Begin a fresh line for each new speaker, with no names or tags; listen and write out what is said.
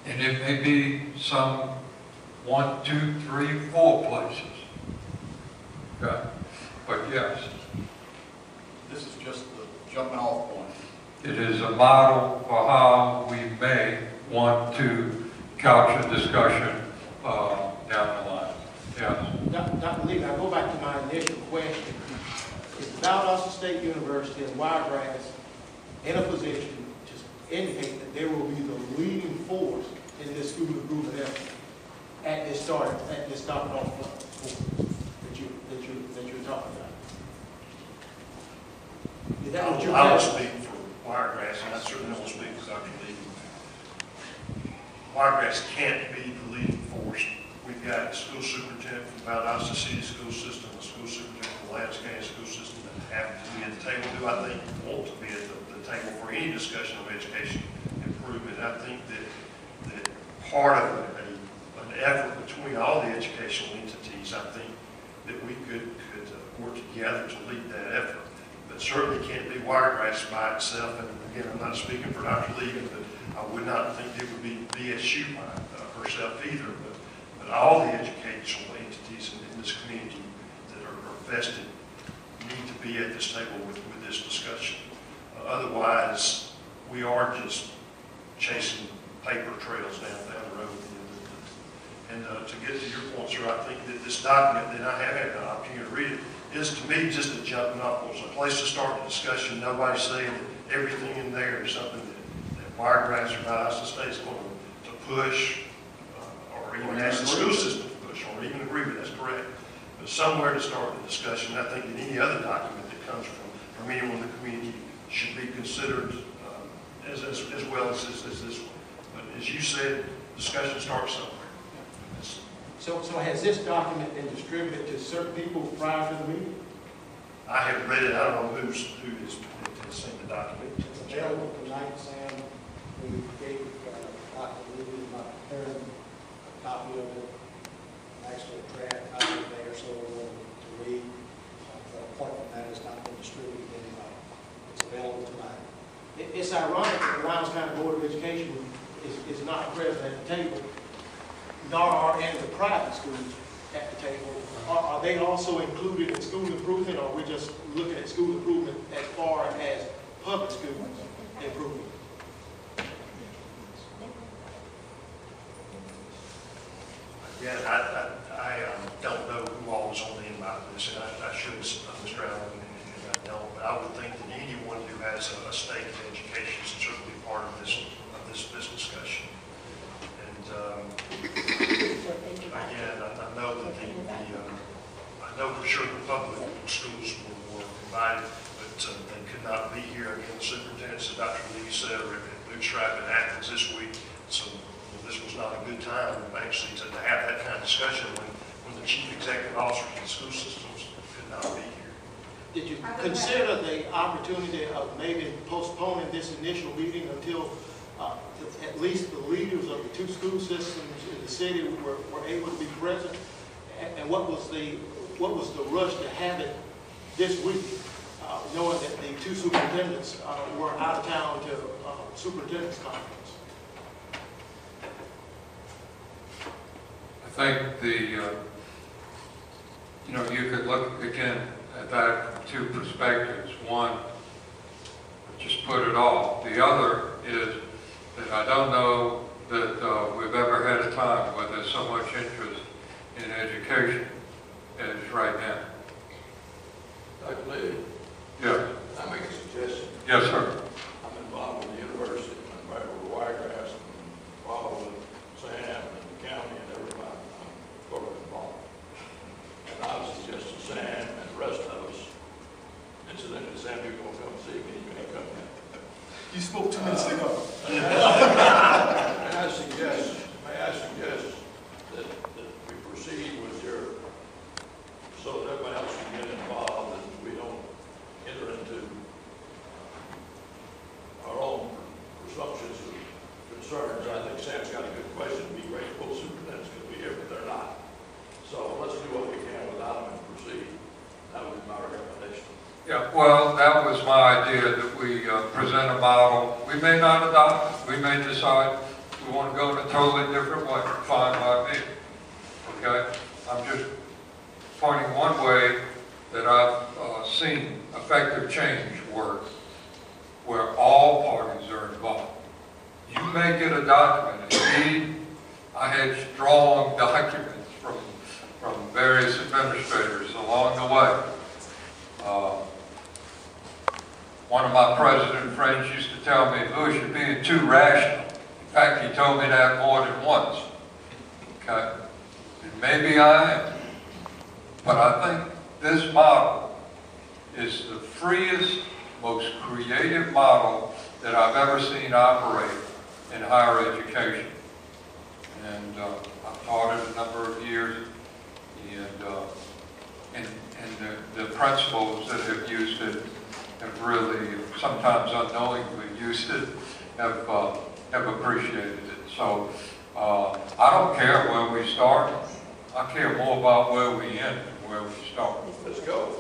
And it may be some 1, 2, 3, 4 places. Okay. But yes,
This is just the jumping off point.
it is a model for how we may want to couch a discussion down the line. Yes.
Dr. Lee, I go back to my initial question. Is Valdosta State University and Wiregrass in a position to indicate that they will be the leading force in this school improvement effort at this starting off point that you're talking about? Is that what you're
I will
asking?
speak for Wiregrass, and I certainly will speak for Dr. Lee. Wiregrass can't be the leading force. We've got a school superintendent from Valdosta City School System, a school superintendent from Lance County School System that have to be at the table, who I think want to be at the table for any discussion of education improvement. I think that part of an effort between all the educational entities, I think that we could work together to lead that effort. But certainly can't be Wiregrass by itself. And again, I'm not speaking for Dr. Lee, but I would not think it would be BSU by herself either. But all the educational entities in this community that are vested need to be at this table with this discussion. Otherwise, we are just chasing paper trails down the road. And to get to your point, sir, I think that this document, and I have had an opportunity to read it, is to me just a jumping off. It's a place to start the discussion. Nobody's saying that everything in there is something that Wiregrass or Valdosta State is going to push, or even ask the school system to push, or even agree with. That's correct. But somewhere to start the discussion. I think that any other document that comes from anyone in the community should be considered as well as this one. But as you said, discussion starts somewhere.
So has this document been distributed to certain people prior to the meeting?
I have read it. I don't know who has seen the document.
It's available tonight, Sam. We gave Dr. Lee my third copy of it. Actually, a draft copy there, so we're going to read. The appointment that has not been distributed to anybody. It's available tonight. It's ironic that the Lowndes County Board of Education is not present at the table, nor are any of the private schools at the table. Are they also included in school improvement, or are we just looking at school improvement as far as public school improvement?
Again, I don't know who all was on the invite list, and I should have Mr. Allen, and I don't, but I would think that anyone who has a stake in education should certainly be part of this discussion. Again, I know that I know for sure the public schools were invited, but they could not be here. Again, the superintendent, as Dr. Lee said, are at Bootstrap in Athens this week, so this was not a good time actually to have that kind of discussion when the chief executive officers of the school systems could not be here.
Did you consider the opportunity of maybe postponing this initial meeting until at least the leaders of the two school systems in the city were able to be present? And what was the rush to have it this week, knowing that the two superintendents were out of town to superintendent's conference?
I think you could look again at that from two perspectives. One, just put it off. The other is that I don't know that we've ever had a time where there's so much interest in education as right now.
Dr. Lee,
Yes.
I make a suggestion.
Yes, sir.
I'm involved with the university, I'm involved with Wiregrass, I'm involved with Sam and the county and everybody. I'm sort of involved. And I would suggest to Sam and the rest of us, incidentally, Sam, you're going to come see me, you ain't coming.
You spoke 2 minutes ago.
May I suggest that we proceed with your, so that everybody else can get involved and we don't enter into our own presumptions or concerns. I think Sam's got a good question. It'd be great if both superintendents could be here, but they're not. So let's do what we can without them and proceed. That would be my recommendation.
Yeah, well, that was my idea, that we present a model. We may not adopt it. We may decide we want to go in a totally different way, fine by me. Okay? I'm just pointing one way that I've seen effective change work, where all parties are involved. You may get a document, indeed, I had strong documents from various administrators along the way. One of my president friends used to tell me, Louis, you're being too rational. In fact, he told me that more than once. Okay? And maybe I am. But I think this model is the freest, most creative model that I've ever seen operate in higher education. And I've taught it a number of years, and the principals that have used it have really, sometimes unknowingly used it, have appreciated it. So I don't care where we start. I care more about where we end than where we start.
Let's go.